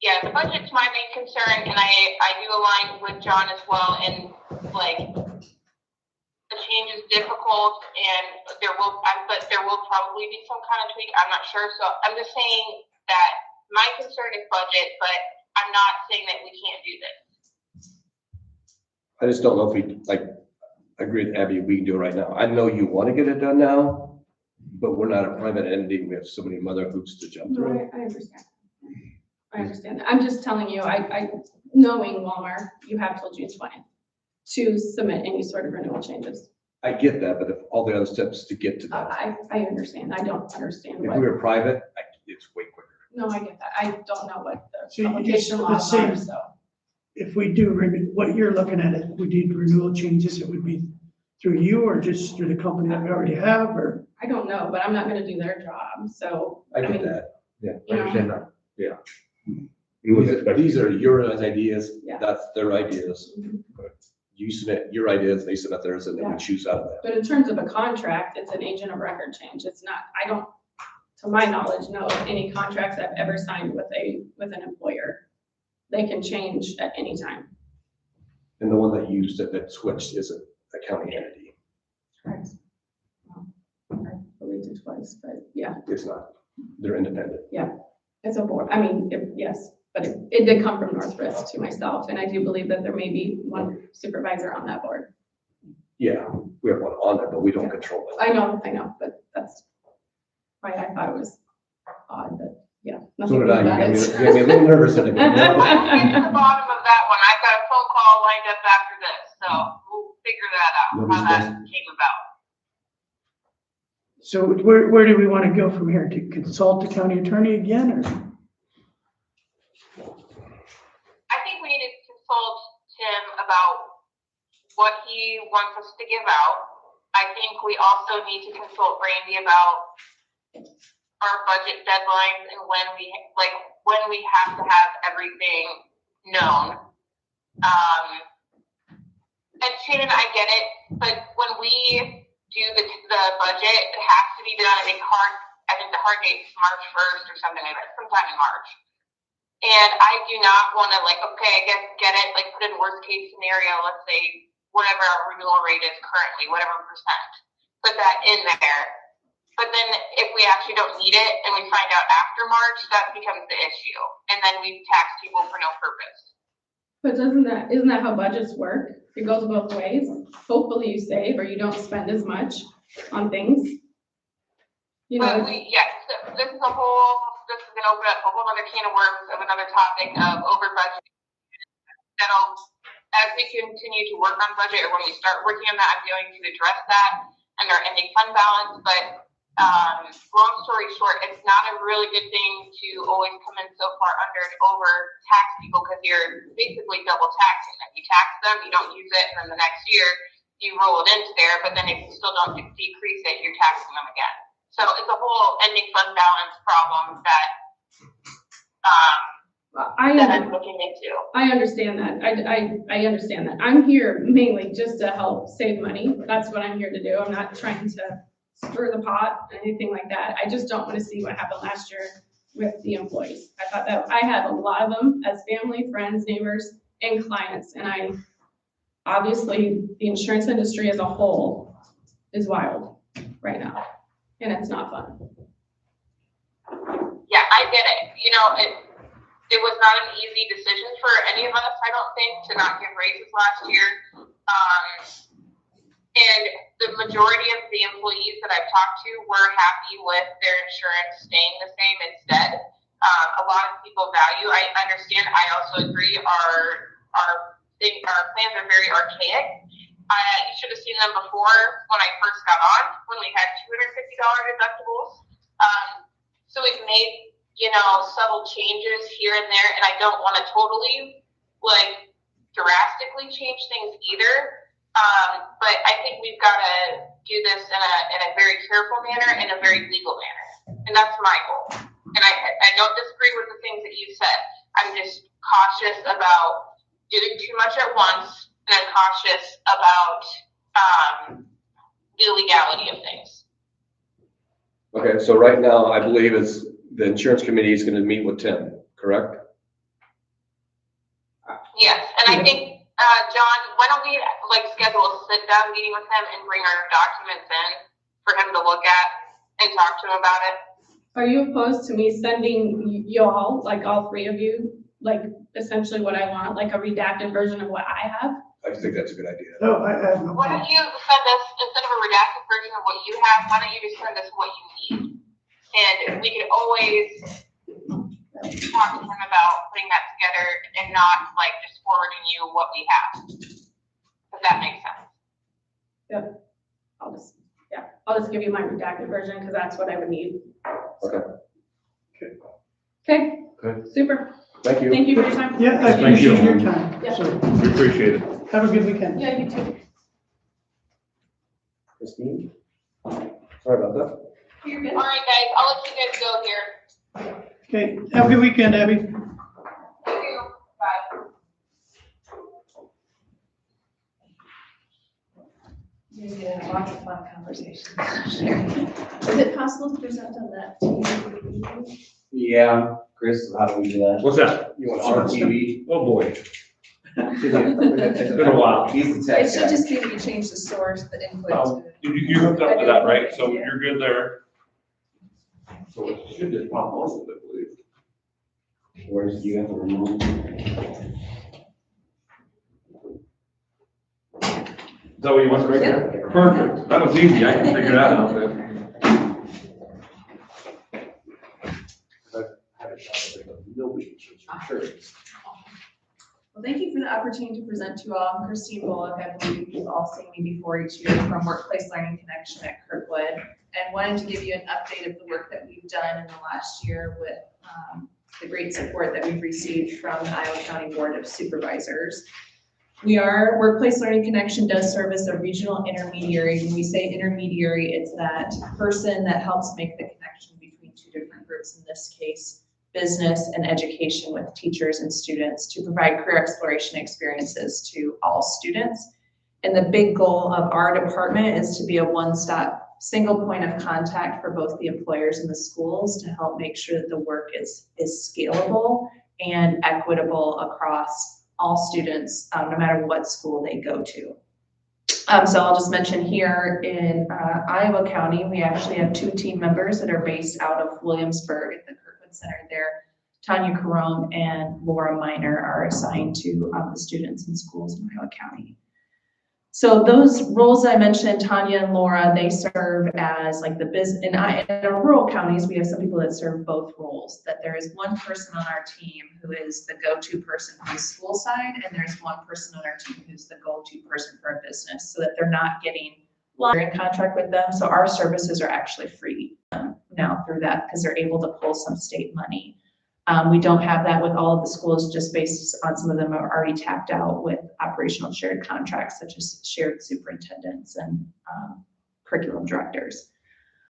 Yeah, the budget's my main concern, and I do align with John as well, and like, the change is difficult, and but there will probably be some kind of tweak, I'm not sure, so I'm just saying that my concern is budget, but I'm not saying that we can't do this. I just don't know if we, like, I agree with Abby, we can do it right now. I know you want to get it done now, but we're not a private entity. We have so many mother hoops to jump No, through. I understand. I understand that. I'm just telling you, I knowing Walmart, you have till June 20th to submit any sort of renewal changes. I get that, but if all the other steps to get to that, I understand. I don't understand if we what, were private, it's way quicker. no, I get that. I don't know what So the you publication just- laws let's are, say- so. If we do, what you're looking at, if we did renewal changes, it would be through you or just through the company that we already have, or? I don't know, but I'm not gonna do their job, so. I get mean, that. Yeah, You I know. understand that, yeah. These are your ideas, Yeah. that's their ideas. Mhm. You submit your ideas, they submit theirs, and then we Yeah. choose out of that. But in terms of a contract, it's an agent of record change. It's not, I don't, to my knowledge, know of any contracts I've ever signed with an employer. They can change at any time. And the one that you said that switched is a county entity. Correct. Well, I believed it twice, but yeah, It's not, they're independent. it's a board. I mean, yes, but it did come from North Risk to myself, and I do believe that there may be one supervisor on that board. Yeah, we have one on there, but we don't control it. I know, but that's why I thought it was odd, but yeah. So nothing did I, you about got me, it. you got me a little nervous in the We'll get to the bottom of that one. I've got a phone call lined up after this, so we'll figure that out, how that came about. So where do we want to go from here? To consult the county attorney again, or? I think we need to consult Tim about what he wants us to give out. I think we also need to consult Randy about our budget deadlines and when we have to have everything known. And Shannon, I get it, but when we do the budget, it has to be done, I think the hard date is March 1st or something like that, sometime in March. And I do not want to okay, I guess get it, put in worst case scenario, let's say whatever our renewal rate is currently, whatever percent, put that in there. But then if we actually don't need it and we find out after March, that becomes the issue. And then we tax people for no purpose. But isn't that how budgets work? It goes both ways. Hopefully you save or you don't spend as much on things. You But know, this is gonna open up a whole other can of worms of another topic of over budget. That'll, as we continue to work on budget or when we start working on that, I'm going to address that and our ending fund balance, but long story short, it's not a really good thing to always come in so far under and over tax people because you're basically double taxing them. You tax them, you don't use it, and then the next year you roll it into there, but then if you still don't decrease it, you're taxing them again. So it's a whole ending fund balance problem that I'm looking into. I understand that. I understand that. I'm here mainly just to help save money. That's what I'm here to do. I'm not trying to stir the pot or anything like that. I just don't want to see what happened last year with the employees. I thought that I had a lot of them as family, friends, neighbors, and clients, and obviously, the insurance industry as a whole is wild right now, and it's not fun. Yeah, I get it. You know, it was not an easy decision for any of us, I don't think, to not give raises last year. And the majority of the employees that I've talked to were happy with their insurance staying the same instead. A lot of people value, I understand, I also agree, our plans are very archaic. You should have seen them before when I first got on, when we had $250 deductibles. So we've made, you know, subtle changes here and there, and I don't want to totally, like, drastically change things either. But I think we've got to do this in a very careful manner and a very legal manner. And that's my goal. And I don't disagree with the things that you said. I'm just cautious about doing too much at once, and I'm cautious about the legality of things. Okay, so right now, I believe is the insurance committee is going to meet with Tim, correct? Yes, and I think, John, why don't we schedule a sit-down meeting with him and bring our documents in for him to look at and talk to him about it? Are you opposed to me sending y'all, like all three of you, like essentially what I want, like a redacted version of what I have? I think that's a good idea. No, I have no Why problem. don't you send us, instead of a redacted version of what you have, why don't you just send us what you need? And we could always talk to him about putting that together and not just forwarding you what we have. If that makes sense. Yep. I'll just give you my redacted version because that's what I would need. Okay. Okay. Okay. Super. Thank you. Thank you for your time. Yeah, I Thank you. appreciate your time. Yeah. So We appreciate it. have a good weekend. Yeah, you too. Christine? Sorry about that. You're good. All right, guys, I'll let you guys go here. Okay, have a good weekend, Abby. Thank you. Bye. You're gonna have lots of fun conversations. Is it possible to present on that TV? Yeah, Chris, how do we do that? What's that? You want RTV? Oh, boy. It's been a while. He's the tech It should guy. just be that you change the source, the input Oh. to. You hooked up to that, right? So you're good there. So it should just pop off, I believe. Where's, you have to remove? Is that what you want right there? Perfect. That was easy. I can figure that out then. Well, thank you for the opportunity to present to you all. I'm Christine Bullock. I believe you've all seen me before each year from Workplace Learning Connection at Kirkwood, and wanted to give you an update of the work that we've done in the last year with the great support that we've received from the Iowa County Board of Supervisors. Workplace Learning Connection does serve as a regional intermediary. When we say intermediary, it's that person that helps make the connection between two different groups, in this case, business and education, with teachers and students, to provide career exploration experiences to all students. And the big goal of our department is to be a one-stop, single point of contact for both the employers and the schools to help make sure that the work is scalable and equitable across all students, no matter what school they go to. So I'll just mention here in Iowa County, we actually have 2 team members that are based out of Williamsburg at the Kirkwood Center there. Tanya Carone and Laura Miner are assigned to the students in schools in Iowa County. So those roles I mentioned, Tanya and Laura, they serve as like the business. In our rural counties, we have some people that serve both roles, that there is one person on our team who is the go-to person for the school side, and there's one person on our team who's the go-to person for a business, so that they're not getting in contract with them. So our services are actually free now through that, because they're able to pull some state money. We don't have that with all of the schools, just based on some of them are already tapped out with operational shared contracts, such as shared superintendents and curriculum directors.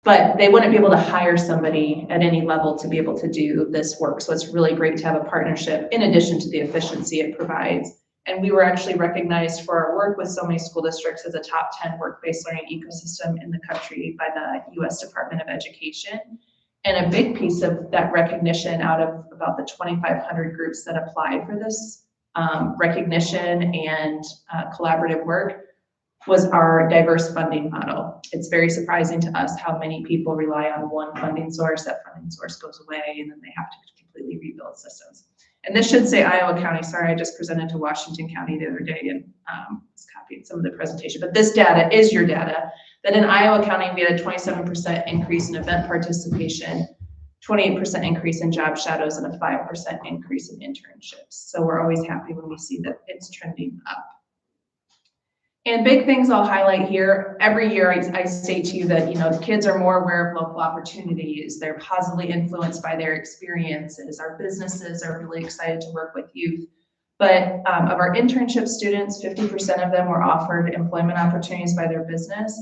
But they wouldn't be able to hire somebody at any level to be able to do this work. So it's really great to have a partnership in addition to the efficiency it provides. And we were actually recognized for our work with so many school districts as a top 10 work-based learning ecosystem in the country by the US Department of Education. And a big piece of that recognition, out of about the 2,500 groups that applied for this recognition and collaborative work was our diverse funding model. It's very surprising to us how many people rely on one funding source. That funding source goes away and then they have to completely rebuild systems. And this should say Iowa County. Sorry, I just presented to Washington County the other day and was copying some of the presentation. But this data is your data, that in Iowa County, we had a 27% increase in event participation, 28% increase in job shadows, and a 5% increase in internships. So we're always happy when we see that it's trending up. And big things I'll highlight here, every year I say to you that, the kids are more aware of local opportunities. They're positively influenced by their experiences. Our businesses are really excited to work with youth. But of our internship students, 50% of them were offered employment opportunities by their business.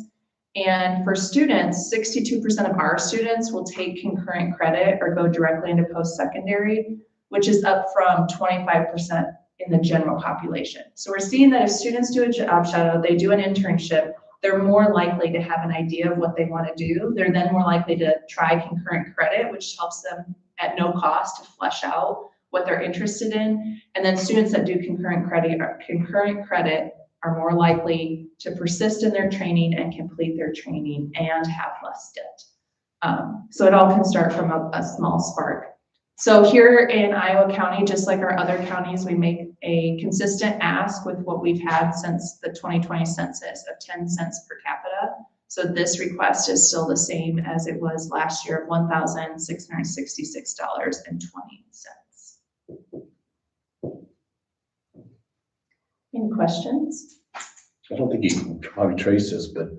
And for students, 62% of our students will take concurrent credit or go directly into post-secondary, which is up from 25% in the general population. So we're seeing that if students do a job shadow, they do an internship, they're more likely to have an idea of what they want to do. They're then more likely to try concurrent credit, which helps them at no cost to flesh out what they're interested in. And then students that do concurrent credit are more likely to persist in their training and complete their training and have less debt. So it all can start from a small spark. So here in Iowa County, just like our other counties, we make a consistent ask with what we've had since the 2020 census of 10 cents per capita. So this request is still the same as it was last year of $1,666.20. Any questions? I don't think you can probably trace this, but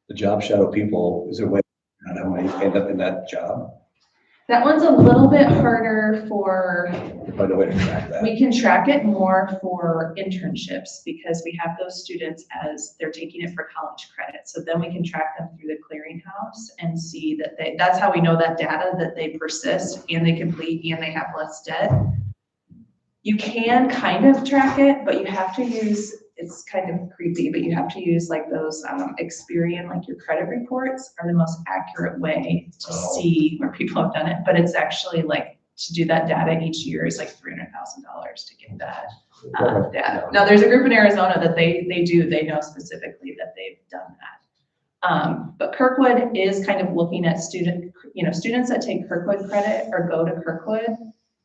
the job shadow people, is there a way how many end up in that job? That one's a little bit harder for, Find a way to track that. we can track it more for internships because we have those students as they're taking it for college credit. So then we can track them through the clearinghouse and see that that's how we know that data, that they persist and they complete and they have less debt. You can kind of track it, but you have to use, it's kind of creepy, but you have to use like those Experian, like your credit reports are the most accurate way to see where people have done it. But it's actually like to do that data each year is like $300,000 to get that data. Now there's a group in Arizona that they know specifically that they've done that. But Kirkwood is kind of looking at students that take Kirkwood credit or go to Kirkwood.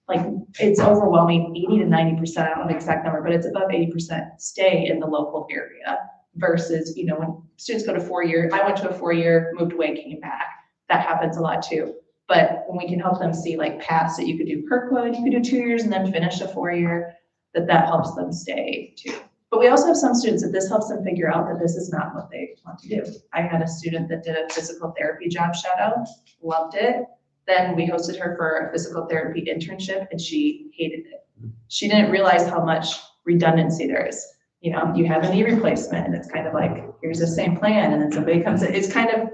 Like it's overwhelming, 80 to 90%, I don't know the exact number, but it's above 80% stay in the local area versus, when students go to 4-year, I went to a 4-year, moved away, came back. That happens a lot too. But when we can help them see like paths that you could do Kirkwood, you could do 2 years and then finish a 4-year, that helps them stay too. But we also have some students that this helps them figure out that this is not what they want to do. I had a student that did a physical therapy job shadow, loved it. Then we hosted her for a physical therapy internship and she hated it. She didn't realize how much redundancy there is. You have a knee replacement and it's kind of like, here's the same plan. And then somebody comes in, it's kind of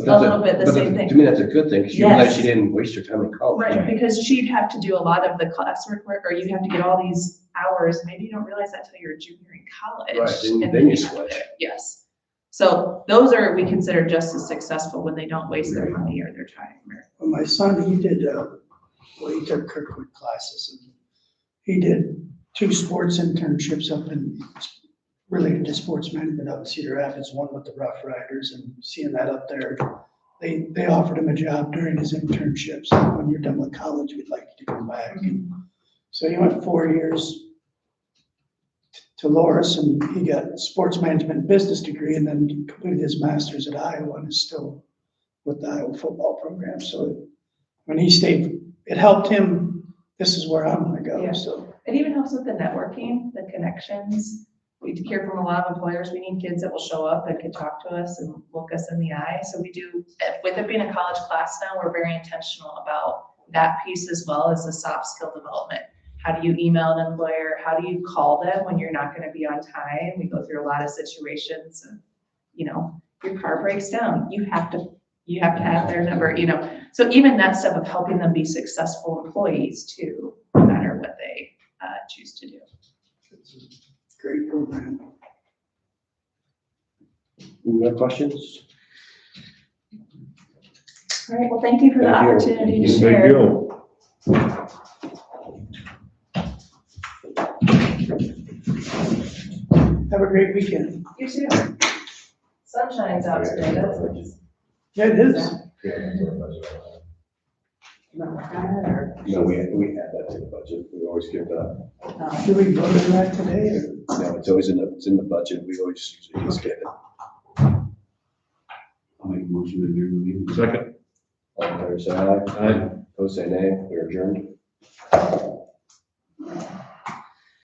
a little bit the same thing. To me, that's a good thing because you realize she didn't waste her time in college. Right, because she'd have to do a lot of the classwork or you'd have to get all these hours. Maybe you don't realize that until you're a junior in college. Right, then you switch. Yes. So those we consider just as successful when they don't waste their money or their time. Well, my son, he took Kirkwood classes and he did 2 sports internships up in related to sports management up in Cedar Rapids, one with the Rough Riders, and seeing that up there, they offered him a job during his internship. So when you're done with college, we'd like you to come back. So he went 4 years to Loris and he got a sports management business degree and then completed his master's at Iowa and is still with the Iowa football program. So when he stayed, it helped him. This is where I'm going to go. Yeah. So it even helps with the networking, the connections. We hear from a lot of employers, we need kids that will show up and can talk to us and look us in the eye. So we do, with it being a college class now, we're very intentional about that piece as well as the soft skill development. How do you email an employer? How do you call them when you're not going to be on time? We go through a lot of situations and, your car breaks down. You have to have their number, So even that stuff of helping them be successful employees too, no matter what they choose to do. it's a great program. Any other questions? All right, well, thank you for the Thank you. opportunity to Thank share. you. Have a great weekend. You too. Sun shines out today, that's nice. Yeah, it is. No, we add that to the budget. We always give that. Do we vote on that today or? No, it's always it's in the budget. We always usually just get it. I'll make a motion to adjourn the meeting. Second. All in favor, say aye. Aye. Opposed, say nay. We are adjourned.